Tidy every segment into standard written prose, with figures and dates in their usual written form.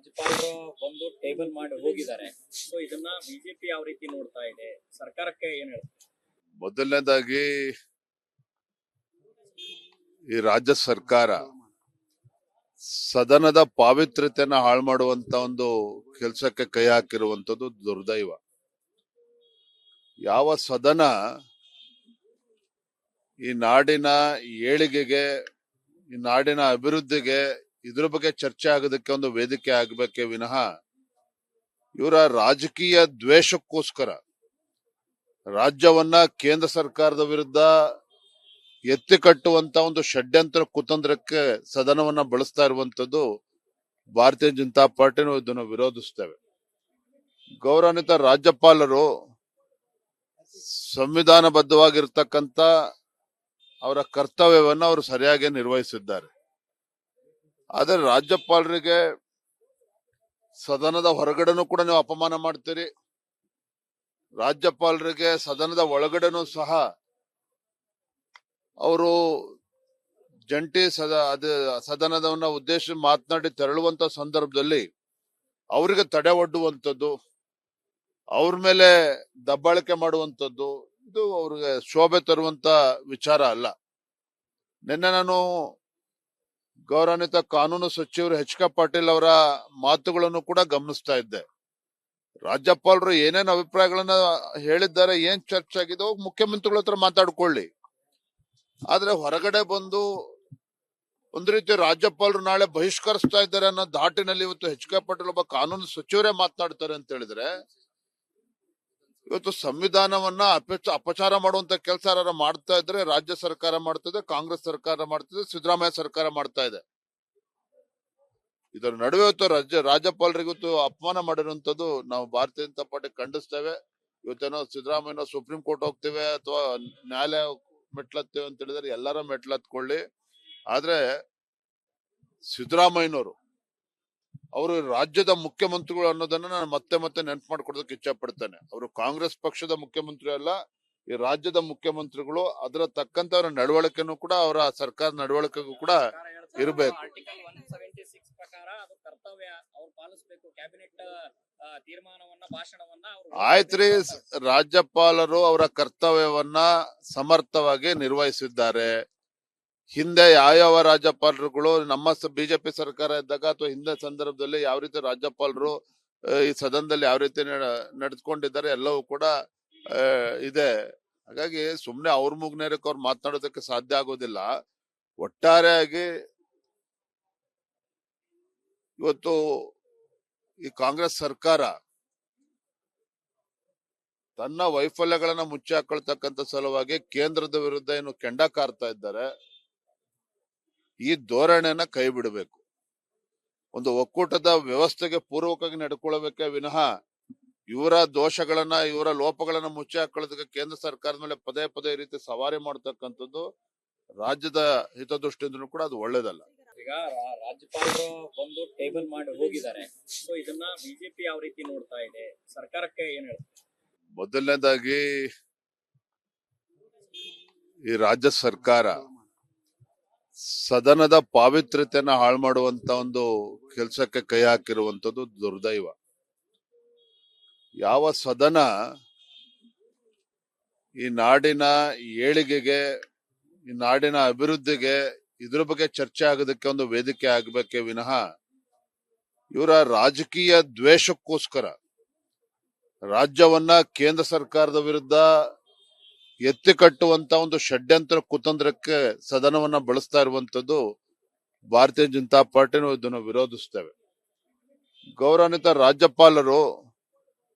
ರಾಜ್ಯಪಾಲರು ಬಂದು ಟೇಬಲ್ ಮಾಡಿ ಹೋಗಿದ್ದಾರೆ. ಸೊ ಇದನ್ನ ಬಿಜೆಪಿ ಯಾವ ರೀತಿ ನೋಡ್ತಾ ಇದೆ, ಸರ್ಕಾರಕ್ಕೆ ಏನ್ ಹೇಳ್ತಾರೆ? ಮೊದಲನೇದಾಗಿ ಈ ರಾಜ್ಯ ಸರ್ಕಾರ ಸದನದ ಪಾವಿತ್ರ್ಯತೆಯನ್ನ ಹಾಳು ಮಾಡುವಂತ ಒಂದು ಕೆಲಸಕ್ಕೆ ಕೈ ಹಾಕಿರುವಂತದ್ದು ದುರ್ದೈವ. ಯಾವ ಸದನ ಈ ನಾಡಿನ ಏಳಿಗೆಗೆ, ಈ ನಾಡಿನ ಅಭಿವೃದ್ಧಿಗೆ ಇದ್ರ ಬಗ್ಗೆ ಚರ್ಚೆ ಆಗೋದಕ್ಕೆ ಒಂದು ವೇದಿಕೆ ಆಗಬೇಕೇ ವಿನಃ ಇವರ ರಾಜಕೀಯ ದ್ವೇಷಕ್ಕೋಸ್ಕರ ರಾಜ್ಯವನ್ನ ಕೇಂದ್ರ ಸರ್ಕಾರದ ವಿರುದ್ಧ ಎತ್ತಿ ಕಟ್ಟುವಂತ ಒಂದು ಷಡ್ಯಂತ್ರ ಕುತಂತ್ರಕ್ಕೆ ಸದನವನ್ನ ಬಳಸ್ತಾ ಇರುವಂತದ್ದು ಭಾರತೀಯ ಜನತಾ ಪಾರ್ಟಿನೂ ಇದನ್ನು ವಿರೋಧಿಸ್ತೇವೆ. ಗೌರವಾನ್ವಿತ ರಾಜ್ಯಪಾಲರು ಸಂವಿಧಾನಬದ್ಧವಾಗಿರ್ತಕ್ಕಂಥ ಅವರ ಕರ್ತವ್ಯವನ್ನ ಅವರು ಸರಿಯಾಗಿ ನಿರ್ವಹಿಸಿದ್ದಾರೆ. ಆದರೆ ರಾಜ್ಯಪಾಲರಿಗೆ ಸದನದ ಹೊರಗಡೆನೂ ಕೂಡ ನೀವು ಅಪಮಾನ ಮಾಡ್ತೀರಿ, ರಾಜ್ಯಪಾಲರಿಗೆ ಸದನದ ಒಳಗಡೆನೂ ಸಹ ಅವರು ಜಂಟಿ ಸದನದವನ್ನ ಉದ್ದೇಶಿಸಿ ಮಾತನಾಡಿ ತೆರಳುವಂತ ಸಂದರ್ಭದಲ್ಲಿ ಅವರಿಗೆ ತಡೆ ಒಡ್ಡುವಂಥದ್ದು, ಅವ್ರ ಮೇಲೆ ದಬ್ಬಾಳಿಕೆ ಮಾಡುವಂಥದ್ದು ಇದು ಅವ್ರಿಗೆ ಶೋಭೆ ತರುವಂತ ವಿಚಾರ ಅಲ್ಲ. ನಿನ್ನೆ ನಾನು ಗೌರವಾನ್ವಿತ ಕಾನೂನು ಸಚಿವರು ಎಚ್ ಕೆ ಪಾಟೀಲ್ ಅವರ ಮಾತುಗಳನ್ನು ಕೂಡ ಗಮನಿಸ್ತಾ ಇದ್ದೆ. ರಾಜ್ಯಪಾಲರು ಏನೇನು ಅಭಿಪ್ರಾಯಗಳನ್ನ ಹೇಳಿದ್ದಾರೆ, ಏನ್ ಚರ್ಚೆ ಆಗಿದೆ ಮುಖ್ಯಮಂತ್ರಿಗಳ ಹತ್ರ ಮಾತಾಡ್ಕೊಳ್ಳಿ. ಆದ್ರೆ ಹೊರಗಡೆ ಬಂದು ಒಂದು ರೀತಿ ರಾಜ್ಯಪಾಲರು ನಾಳೆ ಬಹಿಷ್ಕರಿಸ್ತಾ ಇದ್ದಾರೆ ಅನ್ನೋ ಧಾಟಿನಲ್ಲಿ ಇವತ್ತು ಎಚ್ ಕೆ ಪಾಟೀಲ್ ಒಬ್ಬ ಕಾನೂನು ಸಚಿವರೇ ಮಾತನಾಡ್ತಾರೆ ಅಂತ ಹೇಳಿದ್ರೆ, ಇವತ್ತು ಸಂವಿಧಾನವನ್ನ ಅಪಚಾರ ಮಾಡುವಂತ ಕೆಲಸ ಯಾರು ಮಾಡ್ತಾ ಇದ್ರೆ ರಾಜ್ಯ ಸರ್ಕಾರ ಮಾಡ್ತಿದೆ, ಕಾಂಗ್ರೆಸ್ ಸರ್ಕಾರ ಮಾಡ್ತಿದೆ, ಸಿದ್ದರಾಮಯ್ಯ ಸರ್ಕಾರ ಮಾಡ್ತಾ ಇದೆ. ಇದರ ನಡುವೆ ಇವತ್ತು ರಾಜ್ಯಪಾಲರಿಗೆ ಇವತ್ತು ಅಪಮಾನ ಮಾಡಿರುವಂತದ್ದು ನಾವು ಭಾರತೀಯ ಜನತಾ ಪಾರ್ಟಿ ಖಂಡಿಸ್ತೇವೆ. ಇವತ್ತೇನೋ ಸಿದ್ದರಾಮಯ್ಯ ಸುಪ್ರೀಂ ಕೋರ್ಟ್ ಹೋಗ್ತೇವೆ ಅಥವಾ ನ್ಯಾಯಾಲಯ ಮೆಟ್ಲತ್ತೇವೆ ಅಂತ ಹೇಳಿದ್ರೆ ಎಲ್ಲರ ಮೆಟ್ಲತ್ಕೊಳ್ಳಿ. ಆದ್ರೆ ಸಿದ್ದರಾಮಯ್ಯನವರು ಅವರು ರಾಜ್ಯದ ಮುಖ್ಯಮಂತ್ರಿಗಳು ಅನ್ನೋದನ್ನ ನಾನು ಮತ್ತೆ ಮತ್ತೆ ನೆನಪು ಮಾಡ್ಕೊಡೋದಕ್ಕೆ ಇಚ್ಛೆ ಪಡ್ತೇನೆ. ಅವರು ಕಾಂಗ್ರೆಸ್ ಪಕ್ಷದ ಮುಖ್ಯಮಂತ್ರಿ ಅಲ್ಲ, ಈ ರಾಜ್ಯದ ಮುಖ್ಯಮಂತ್ರಿಗಳು. ಅದರ ತಕ್ಕಂತ ಅವರ ನಡವಳಿಕೆನೂ ಕೂಡ ಅವರ ಸರ್ಕಾರ ನಡವಳಿಕೆಗೂ ಕೂಡ ಇರಬೇಕು. ಆರ್ಟಿಕಲ್ 176 ಪ್ರಕಾರ ಅದು ಕರ್ತವ್ಯ ಅವ್ರು ಪಾಲಿಸಬೇಕು. ಕ್ಯಾಬಿನೆಟ್ ತೀರ್ಮಾನವನ್ನ ಭಾಷಣವನ್ನ ಆಯ್ತ್ರಿ, ರಾಜ್ಯಪಾಲರು ಅವರ ಕರ್ತವ್ಯವನ್ನ ಸಮರ್ಥವಾಗಿ ನಿರ್ವಹಿಸಿದ್ದಾರೆ. ಹಿಂದೆ ಯಾವ ರಾಜ್ಯಪಾಲರುಗಳು ನಮ್ಮ ಬಿಜೆಪಿ ಸರ್ಕಾರ ಇದ್ದಾಗ ಅಥವಾ ಹಿಂದೆ ಸಂದರ್ಭದಲ್ಲಿ ಯಾವ ರೀತಿ ರಾಜ್ಯಪಾಲರು ಈ ಸದನದಲ್ಲಿ ಯಾವ ರೀತಿ ನಡೆದುಕೊಂಡಿದ್ದಾರೆ ಎಲ್ಲವೂ ಕೂಡ ಇದೆ. ಹಾಗಾಗಿ ಸುಮ್ನೆ ಅವ್ರ ಮುಗ್ನೇರಕ್ಕೆ ಅವ್ರು ಮಾತನಾಡೋದಕ್ಕೆ ಸಾಧ್ಯ ಆಗೋದಿಲ್ಲ. ಒಟ್ಟಾರೆಯಾಗಿ ಇವತ್ತು ಈ ಕಾಂಗ್ರೆಸ್ ಸರ್ಕಾರ ತನ್ನ ವೈಫಲ್ಯಗಳನ್ನ ಮುಚ್ಚಿ ಹಾಕೊಳ್ತಕ್ಕಂಥ ಸಲುವಾಗಿ ಕೇಂದ್ರದ ವಿರುದ್ಧ ಏನು ಕೆಂಡ ಕಾರ್ತಾ ಇದ್ದಾರೆ. ಈ ಧೋರಣೆಯನ್ನ ಕೈ ಬಿಡಬೇಕು. ಒಂದು ಒಕ್ಕೂಟದ ವ್ಯವಸ್ಥೆಗೆ ಪೂರ್ವಕವಾಗಿ ನಡ್ಕೊಳ್ಬೇಕೇ ವಿನಃ ಇವರ ದೋಷಗಳನ್ನ, ಇವರ ಲೋಪಗಳನ್ನ ಮುಚ್ಚಿ ಹಾಕೊಳ್ಳೋದಕ್ಕೆ ಕೇಂದ್ರ ಸರ್ಕಾರದ ಮೇಲೆ ಪದೇ ಪದೇ ಈ ರೀತಿ ಸವಾರಿ ಮಾಡ್ತಕ್ಕಂಥದ್ದು ರಾಜ್ಯದ ಹಿತದೃಷ್ಟಿಯಿಂದಲೂ ಕೂಡ ಅದು ಒಳ್ಳೇದಲ್ಲ. ಈಗ ರಾಜ್ಯಪಾಲರು ಬಂದು ಟೇಬಲ್ ಮಾಡಿ ಹೋಗಿದ್ದಾರೆ. ಸೊ ಇದನ್ನ ಬಿಜೆಪಿ ಯಾವ ರೀತಿ ನೋಡ್ತಾ ಇದೆ, ಸರ್ಕಾರಕ್ಕೆ ಏನ್ ಹೇಳ್ತಾರೆ? ಮೊದಲನೇದಾಗಿ ಈ ರಾಜ್ಯ ಸರ್ಕಾರ ಸದನದ ಪಾವಿತ್ರ್ಯತೆಯನ್ನ ಹಾಳು ಮಾಡುವಂತ ಒಂದು ಕೆಲಸಕ್ಕೆ ಕೈ ಹಾಕಿರುವಂತದ್ದು ದುರ್ದೈವ. ಯಾವ ಸದನ ಈ ನಾಡಿನ ಏಳಿಗೆಗೆ, ಈ ನಾಡಿನ ಅಭಿವೃದ್ಧಿಗೆ ಇದ್ರ ಬಗ್ಗೆ ಚರ್ಚೆ ಆಗೋದಕ್ಕೆ ಒಂದು ವೇದಿಕೆ ಆಗಬೇಕೇ ವಿನಃ ಇವರ ರಾಜಕೀಯ ದ್ವೇಷಕ್ಕೋಸ್ಕರ ರಾಜ್ಯವನ್ನ ಕೇಂದ್ರ ಸರ್ಕಾರದ ವಿರುದ್ಧ ಎತ್ತಿ ಕಟ್ಟುವಂತ ಒಂದು ಷಡ್ಯಂತ್ರ ಕುತಂತ್ರಕ್ಕೆ ಸದನವನ್ನ ಬಳಸ್ತಾ ಇರುವಂತದ್ದು ಭಾರತೀಯ ಜನತಾ ಪಾರ್ಟಿನೂ ಇದನ್ನು ವಿರೋಧಿಸ್ತೇವೆ. ಗೌರವಾನ್ವಿತ ರಾಜ್ಯಪಾಲರು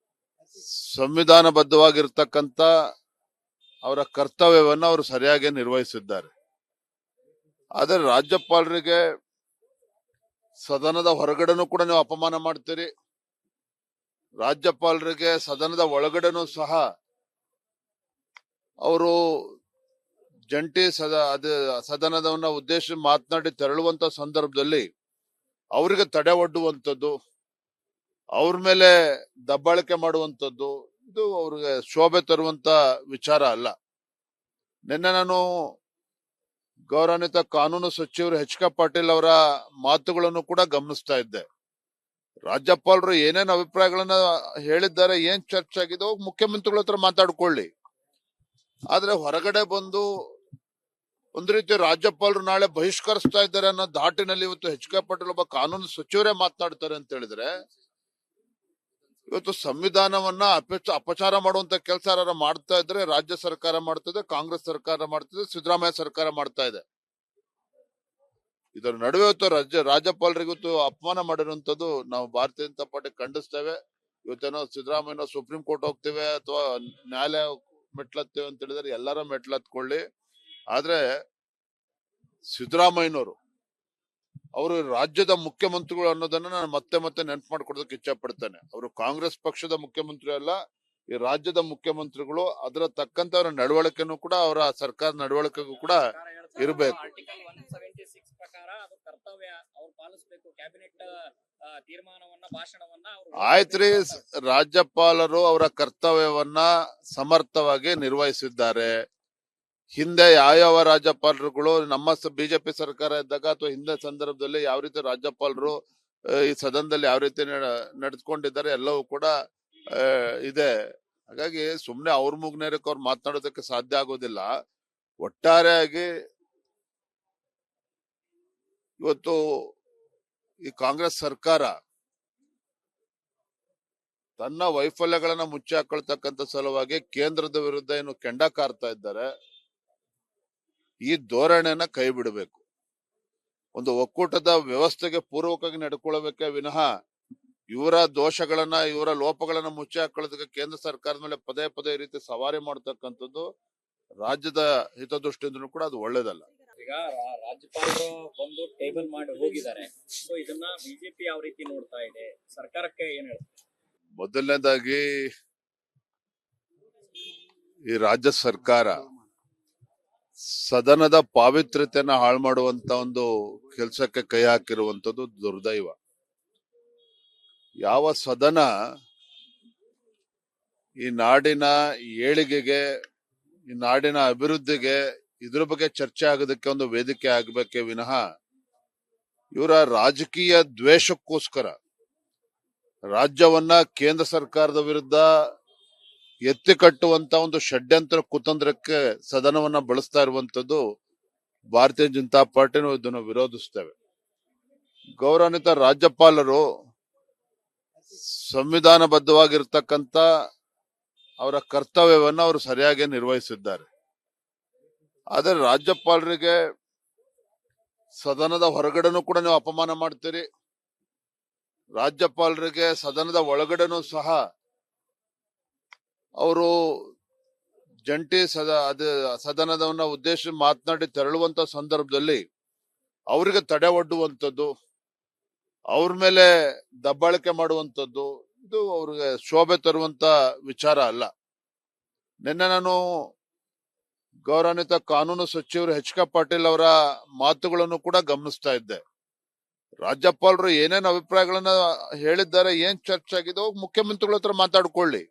ಸಂವಿಧಾನಬದ್ಧವಾಗಿರ್ತಕ್ಕಂಥ ಅವರ ಕರ್ತವ್ಯವನ್ನ ಅವರು ಸರಿಯಾಗಿ ನಿರ್ವಹಿಸಿದ್ದಾರೆ. ಆದರೆ ರಾಜ್ಯಪಾಲರಿಗೆ ಸದನದ ಹೊರಗಡೆನೂ ಕೂಡ ನೀವು ಅಪಮಾನ ಮಾಡ್ತೀರಿ, ರಾಜ್ಯಪಾಲರಿಗೆ ಸದನದ ಒಳಗಡೆನೂ ಸಹ ಅವರು ಜಂಟಿ ಸದನದವನ್ನ ಉದ್ದೇಶಿಸಿ ಮಾತನಾಡಿ ತೆರಳುವಂತ ಸಂದರ್ಭದಲ್ಲಿ ಅವರಿಗೆ ತಡೆ ಒಡ್ಡುವಂಥದ್ದು, ಅವ್ರ ಮೇಲೆ ದಬ್ಬಾಳಿಕೆ ಮಾಡುವಂಥದ್ದು ಇದು ಅವ್ರಿಗೆ ಶೋಭೆ ತರುವಂತ ವಿಚಾರ ಅಲ್ಲ. ನಿನ್ನೆ ನಾನು ಗೌರವಾನ್ವಿತ ಕಾನೂನು ಸಚಿವರು ಎಚ್ ಕೆ ಪಾಟೀಲ್ ಅವರ ಮಾತುಗಳನ್ನು ಕೂಡ ಗಮನಿಸ್ತಾ ಇದ್ದೆ. ರಾಜ್ಯಪಾಲರು ಏನೇನ್ ಅಭಿಪ್ರಾಯಗಳನ್ನ ಹೇಳಿದ್ದಾರೆ, ಏನ್ ಚರ್ಚೆ ಆಗಿದೆ ಹೋಗಿ ಮುಖ್ಯಮಂತ್ರಿಗಳ ಹತ್ರ ಮಾತಾಡ್ಕೊಳ್ಳಿ. ಆದ್ರೆ ಹೊರಗಡೆ ಬಂದು ಒಂದ್ ರೀತಿ ರಾಜ್ಯಪಾಲರು ನಾಳೆ ಬಹಿಷ್ಕರಿಸ್ತಾ ಇದ್ದಾರೆ ಅನ್ನೋ ಧಾಟಿನಲ್ಲಿ ಇವತ್ತು ಎಚ್ ಕೆ ಪಾಟೀಲ್ ಒಬ್ಬ ಕಾನೂನು ಸಚಿವರೇ ಮಾತನಾಡ್ತಾರೆ ಅಂತ ಹೇಳಿದ್ರೆ, ಇವತ್ತು ಸಂವಿಧಾನವನ್ನ ಅಪಚಾರ ಮಾಡುವಂತ ಕೆಲಸ ಯಾರು ಮಾಡ್ತಾ ಇದ್ರೆ ರಾಜ್ಯ ಸರ್ಕಾರ ಮಾಡ್ತದೆ, ಕಾಂಗ್ರೆಸ್ ಸರ್ಕಾರ ಮಾಡ್ತದೆ, ಸಿದ್ದರಾಮಯ್ಯ ಸರ್ಕಾರ ಮಾಡ್ತಾ ಇದೆ. ಇದರ ನಡುವೆ ಇವತ್ತು ರಾಜ್ಯಪಾಲರಿಗೆ ಇವತ್ತು ಅಪಮಾನ ಮಾಡಿರುವಂತದ್ದು ನಾವು ಭಾರತೀಯ ಜನತಾ ಪಾರ್ಟಿ ಖಂಡಿಸ್ತೇವೆ. ಇವತ್ತೇನೋ ಸಿದ್ದರಾಮಯ್ಯ ಸುಪ್ರೀಂ ಕೋರ್ಟ್ ಹೋಗ್ತೇವೆ ಅಥವಾ ನ್ಯಾಯಾಲಯ ಮೆಟ್ಲತ್ತೇವೆ ಅಂತ ಹೇಳಿದ್ರೆ ಎಲ್ಲರ ಮೆಟ್ಲತ್ಕೊಳ್ಳಿ. ಆದ್ರೆ ಸಿದ್ದರಾಮಯ್ಯನವರು ಅವರು ರಾಜ್ಯದ ಮುಖ್ಯಮಂತ್ರಿಗಳು ಅನ್ನೋದನ್ನ ನಾನು ಮತ್ತೆ ಮತ್ತೆ ನೆನಪು ಮಾಡ್ಕೊಡೋದಕ್ಕೆ ಇಚ್ಛೆ ಪಡ್ತೇನೆ. ಅವರು ಕಾಂಗ್ರೆಸ್ ಪಕ್ಷದ ಮುಖ್ಯಮಂತ್ರಿ ಅಲ್ಲ, ಈ ರಾಜ್ಯದ ಮುಖ್ಯಮಂತ್ರಿಗಳು. ಅದರ ತಕ್ಕಂತ ಅವರ ನಡವಳಿಕೆನೂ ಕೂಡ, ಅವರ ಸರ್ಕಾರ ನಡವಳಿಕೆಗೂ ಕೂಡ ಇರಬೇಕು. ಆರ್ಟಿಕಲ್ 176 ಪ್ರಕಾರ ಅದು ಕರ್ತವ್ಯ ಅವ್ರು ಪಾಲಿಸಬೇಕು. ಕ್ಯಾಬಿನೆಟ್ ತೀರ್ಮಾನವನ್ನ, ಭಾಷಣವನ್ನ ಆಯ್ತ್ರಿ, ರಾಜ್ಯಪಾಲರು ಅವರ ಕರ್ತವ್ಯವನ್ನ ಸಮರ್ಥವಾಗಿ ನಿರ್ವಹಿಸಿದ್ದಾರೆ. ಹಿಂದೆ ಯಾವ ರಾಜ್ಯಪಾಲರುಗಳು ನಮ್ಮ ಬಿಜೆಪಿ ಸರ್ಕಾರ ಇದ್ದಾಗ ಅಥವಾ ಹಿಂದೆ ಸಂದರ್ಭದಲ್ಲಿ ಯಾವ ರೀತಿ ರಾಜ್ಯಪಾಲರು ಈ ಸದನದಲ್ಲಿ ಯಾವ ರೀತಿ ನಡೆದುಕೊಂಡಿದ್ದಾರೆ ಎಲ್ಲವೂ ಕೂಡ ಇದೆ. ಹಾಗಾಗಿ ಸುಮ್ನೆ ಅವ್ರ ಮುಗ್ನೇರಕ್ಕೆ ಅವ್ರು ಮಾತನಾಡೋದಕ್ಕೆ ಸಾಧ್ಯ ಆಗೋದಿಲ್ಲ. ಒಟ್ಟಾರೆಯಾಗಿ ಇವತ್ತು ಈ ಕಾಂಗ್ರೆಸ್ ಸರ್ಕಾರ ತನ್ನ ವೈಫಲ್ಯಗಳನ್ನ ಮುಚ್ಚಿ ಹಾಕೊಳ್ತಕ್ಕಂಥ ಸಲುವಾಗಿ ಕೇಂದ್ರದ ವಿರುದ್ಧ ಏನು ಕೆಂಡ ಕಾರ್ತಾ ಇದ್ದಾರೆ. ಈ ಧೋರಣೆಯನ್ನ ಕೈ ಬಿಡಬೇಕು. ಒಂದು ಒಕ್ಕೂಟದ ವ್ಯವಸ್ಥೆಗೆ ಪೂರ್ವಕವಾಗಿ ನಡ್ಕೊಳ್ಬೇಕೆ ವಿನಃ ಇವರ ದೋಷಗಳನ್ನ, ಇವರ ಲೋಪಗಳನ್ನ ಮುಚ್ಚಿ ಹಾಕೊಳ್ಳೋದಕ್ಕೆ ಕೇಂದ್ರ ಸರ್ಕಾರದ ಮೇಲೆ ಪದೇ ಪದೇ ಈ ರೀತಿ ಸವಾರಿ ಮಾಡ್ತಕ್ಕಂಥದ್ದು ರಾಜ್ಯದ ಹಿತದೃಷ್ಟಿಯಿಂದನೂ ಕೂಡ ಅದು ಒಳ್ಳೇದಲ್ಲ. ಈಗ ರಾಜ್ಯಪಾಲರು ಬಂದು ಟೇಬಲ್ ಮಾಡಿ ಹೋಗಿದ್ದಾರೆ. ಸೊ ಇದನ್ನ ಬಿಜೆಪಿ ಯಾವ ರೀತಿ ನೋಡ್ತಾ ಇದೆ, ಸರ್ಕಾರಕ್ಕೆ ಏನ್ ಹೇಳ್ತಾರೆ? ಮೊದಲನೇದಾಗಿ ಈ ರಾಜ್ಯ ಸರ್ಕಾರ ಸದನದ ಪಾವಿತ್ರ್ಯತೆಯನ್ನ ಹಾಳು ಮಾಡುವಂತ ಒಂದು ಕೆಲಸಕ್ಕೆ ಕೈ ಹಾಕಿರುವಂತದ್ದು ದುರ್ದೈವ. ಯಾವ ಸದನ ಈ ನಾಡಿನ ಏಳಿಗೆಗೆ, ಈ ನಾಡಿನ ಅಭಿವೃದ್ಧಿಗೆ ಇದ್ರ ಬಗ್ಗೆ ಚರ್ಚೆ ಆಗೋದಕ್ಕೆ ಒಂದು ವೇದಿಕೆ ಆಗಬೇಕೇ ವಿನಃ ಇವರ ರಾಜಕೀಯ ದ್ವೇಷಕ್ಕೋಸ್ಕರ ರಾಜ್ಯವನ್ನ ಕೇಂದ್ರ ಸರ್ಕಾರದ ವಿರುದ್ಧ ಎತ್ತಿ ಕಟ್ಟುವಂತ ಒಂದು ಷಡ್ಯಂತ್ರ ಕುತಂತ್ರಕ್ಕೆ ಸದನವನ್ನ ಬಳಸ್ತಾ ಇರುವಂತದ್ದು ಭಾರತೀಯ ಜನತಾ ಪಾರ್ಟಿನೂ ಇದನ್ನು ವಿರೋಧಿಸ್ತೇವೆ. ಗೌರವಾನ್ವಿತ ರಾಜ್ಯಪಾಲರು ಸಂವಿಧಾನಬದ್ಧವಾಗಿರ್ತಕ್ಕಂಥ ಅವರ ಕರ್ತವ್ಯವನ್ನ ಅವರು ಸರಿಯಾಗಿ ನಿರ್ವಹಿಸಿದ್ದಾರೆ. ಆದರೆ ರಾಜ್ಯಪಾಲರಿಗೆ ಸದನದ ಹೊರಗಡೆನೂ ಕೂಡ ನೀವು ಅಪಮಾನ ಮಾಡ್ತೀರಿ, ರಾಜ್ಯಪಾಲರಿಗೆ ಸದನದ ಒಳಗಡೆನೂ ಸಹ ಅವರು ಜಂಟಿ ಸದನದವನ್ನ ಉದ್ದೇಶ ಮಾತನಾಡಿ ತೆರಳುವಂತ ಸಂದರ್ಭದಲ್ಲಿ ಅವರಿಗೆ ತಡೆ ಒಡ್ಡುವಂಥದ್ದು, ಅವ್ರ ಮೇಲೆ ದಬ್ಬಾಳಿಕೆ ಮಾಡುವಂಥದ್ದು, ಇದು ಅವ್ರಿಗೆ ಶೋಭೆ ತರುವಂತ ವಿಚಾರ ಅಲ್ಲ. ನಿನ್ನೆ ನಾನು ಗೌರವಾನ್ವಿತ ಕಾನೂನು ಸಚಿವರು ಎಚ್ ಕೆ ಪಾಟೀಲ್ ಅವರ ಮಾತುಗಳನ್ನು ಕೂಡ ಗಮನಿಸ್ತಾ ಇದ್ದೆ. ರಾಜ್ಯಪಾಲರು ಏನೇನ್ ಅಭಿಪ್ರಾಯಗಳನ್ನ ಹೇಳಿದ್ದಾರೆ, ಏನ್ ಚರ್ಚೆ ಆಗಿದೆ ಹೋಗಿ ಮುಖ್ಯಮಂತ್ರಿಗಳ ಹತ್ರ ಮಾತಾಡ್ಕೊಳ್ಳಿ.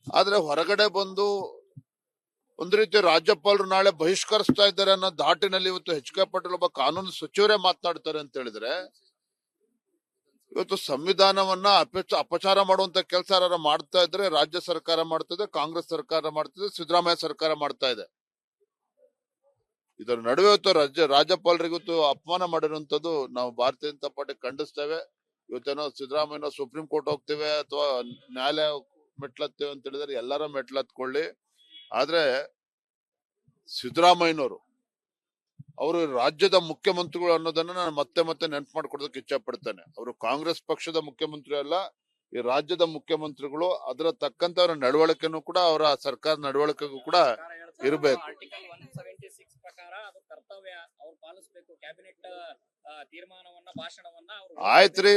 ಆದ್ರೆ ಹೊರಗಡೆ ಬಂದು ಒಂದ್ ರೀತಿ ರಾಜ್ಯಪಾಲರು ನಾಳೆ ಬಹಿಷ್ಕರಿಸ್ತಾ ಇದ್ದಾರೆ ಅನ್ನೋ ಧಾಟಿನಲ್ಲಿ ಇವತ್ತು ಎಚ್ ಕೆ ಪಾಟೀಲ್ ಒಬ್ಬ ಕಾನೂನು ಸಚಿವರೇ ಮಾತನಾಡ್ತಾರೆ ಅಂತ ಹೇಳಿದ್ರೆ, ಇವತ್ತು ಸಂವಿಧಾನವನ್ನ ಅಪಚಾರ ಮಾಡುವಂತ ಕೆಲಸ ಯಾರು ಮಾಡ್ತಾ ಇದ್ರೆ ರಾಜ್ಯ ಸರ್ಕಾರ ಮಾಡ್ತದೆ, ಕಾಂಗ್ರೆಸ್ ಸರ್ಕಾರ ಮಾಡ್ತದೆ, ಸಿದ್ದರಾಮಯ್ಯ ಸರ್ಕಾರ ಮಾಡ್ತಾ ಇದೆ. ಇದರ ನಡುವೆ ಇವತ್ತು ರಾಜ್ಯಪಾಲರಿಗೆ ಇವತ್ತು ಅಪಮಾನ ಮಾಡಿರುವಂತದ್ದು ನಾವು ಭಾರತೀಯ ಜನತಾ ಪಾರ್ಟಿ ಖಂಡಿಸ್ತೇವೆ. ಇವತ್ತೇನೋ ಸಿದ್ದರಾಮಯ್ಯ ಸುಪ್ರೀಂ ಕೋರ್ಟ್ ಹೋಗ್ತೇವೆ ಅಥವಾ ನ್ಯಾಯಾಲಯ ಮೆಟ್ಲತ್ತೇವೆ ಅಂತ ಹೇಳಿದ್ರೆ ಎಲ್ಲರ ಮೆಟ್ಲತ್ಕೊಳ್ಳಿ. ಆದ್ರೆ ಸಿದ್ದರಾಮಯ್ಯನವರು ಅವರು ರಾಜ್ಯದ ಮುಖ್ಯಮಂತ್ರಿಗಳು ಅನ್ನೋದನ್ನ ನಾನು ಮತ್ತೆ ಮತ್ತೆ ನೆನಪು ಮಾಡ್ಕೊಡೋದಕ್ಕೆ ಇಚ್ಛೆ ಪಡ್ತೇನೆ. ಅವರು ಕಾಂಗ್ರೆಸ್ ಪಕ್ಷದ ಮುಖ್ಯಮಂತ್ರಿ ಅಲ್ಲ, ಈ ರಾಜ್ಯದ ಮುಖ್ಯಮಂತ್ರಿಗಳು. ಅದರ ತಕ್ಕಂತ ಅವರ ನಡವಳಿಕೆನೂ ಕೂಡ, ಅವರ ಸರ್ಕಾರ ನಡವಳಿಕೆಗೂ ಕೂಡ ಇರಬೇಕು. ಆರ್ಟಿಕಲ್ 176 ಪ್ರಕಾರ ಅದು ಕರ್ತವ್ಯ ಅವ್ರು ಪಾಲಿಸಬೇಕು. ಕ್ಯಾಬಿನೆಟ್ ತೀರ್ಮಾನವನ್ನ, ಭಾಷಣವನ್ನ ಆಯ್ತ್ರಿ,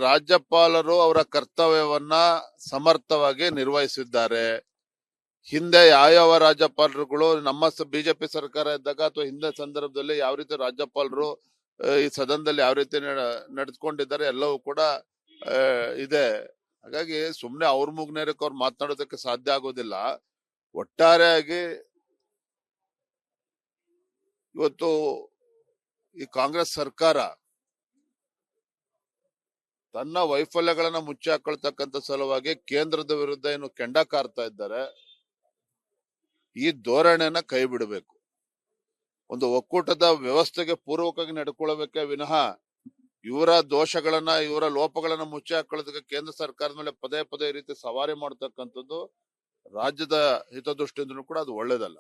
ರಾಜ್ಯಪಾಲರು ಅವರ ಕರ್ತವ್ಯವನ್ನ ಸಮರ್ಥವಾಗಿ ನಿರ್ವಹಿಸಿದ್ದಾರೆ. ಹಿಂದೆ ಯಾವ ರಾಜ್ಯಪಾಲರುಗಳು ನಮ್ಮ ಬಿಜೆಪಿ ಸರ್ಕಾರ ಇದ್ದಾಗ ಅಥವಾ ಹಿಂದೆ ಸಂದರ್ಭದಲ್ಲಿ ಯಾವ ರೀತಿ ರಾಜ್ಯಪಾಲರು ಈ ಸದನದಲ್ಲಿ ಯಾವ ರೀತಿ ನಡೆದುಕೊಂಡಿದ್ದಾರೆ ಎಲ್ಲವೂ ಕೂಡ ಇದೆ. ಹಾಗಾಗಿ ಸುಮ್ನೆ ಅವ್ರ ಮುಗ್ನೇರಕ್ಕೆ ಅವ್ರು ಮಾತನಾಡೋದಕ್ಕೆ ಸಾಧ್ಯ ಆಗೋದಿಲ್ಲ. ಒಟ್ಟಾರೆಯಾಗಿ ಇವತ್ತು ಈ ಕಾಂಗ್ರೆಸ್ ಸರ್ಕಾರ ತನ್ನ ವೈಫಲ್ಯಗಳನ್ನ ಮುಚ್ಚಿ ಹಾಕೊಳ್ತಕ್ಕಂಥ ಸಲುವಾಗಿ ಕೇಂದ್ರದ ವಿರುದ್ಧ ಏನು ಕೆಂಡ ಕಾರ್ತಾ ಇದ್ದಾರೆ. ಈ ಧೋರಣೆನ ಕೈ ಬಿಡಬೇಕು. ಒಂದು ಒಕ್ಕೂಟದ ವ್ಯವಸ್ಥೆಗೆ ಪೂರ್ವಕವಾಗಿ ನಡ್ಕೊಳ್ಬೇಕೇ ವಿನಃ ಇವರ ದೋಷಗಳನ್ನ, ಇವರ ಲೋಪಗಳನ್ನ ಮುಚ್ಚಿ ಹಾಕೊಳ್ಳೋದಕ್ಕೆ ಕೇಂದ್ರ ಸರ್ಕಾರದ ಮೇಲೆ ಪದೇ ಪದೇ ಈ ರೀತಿ ಸವಾರಿ ಮಾಡ್ತಕ್ಕಂಥದ್ದು ರಾಜ್ಯದ ಹಿತದೃಷ್ಟಿಯಿಂದಲೂ ಕೂಡ ಅದು ಒಳ್ಳೇದಲ್ಲ.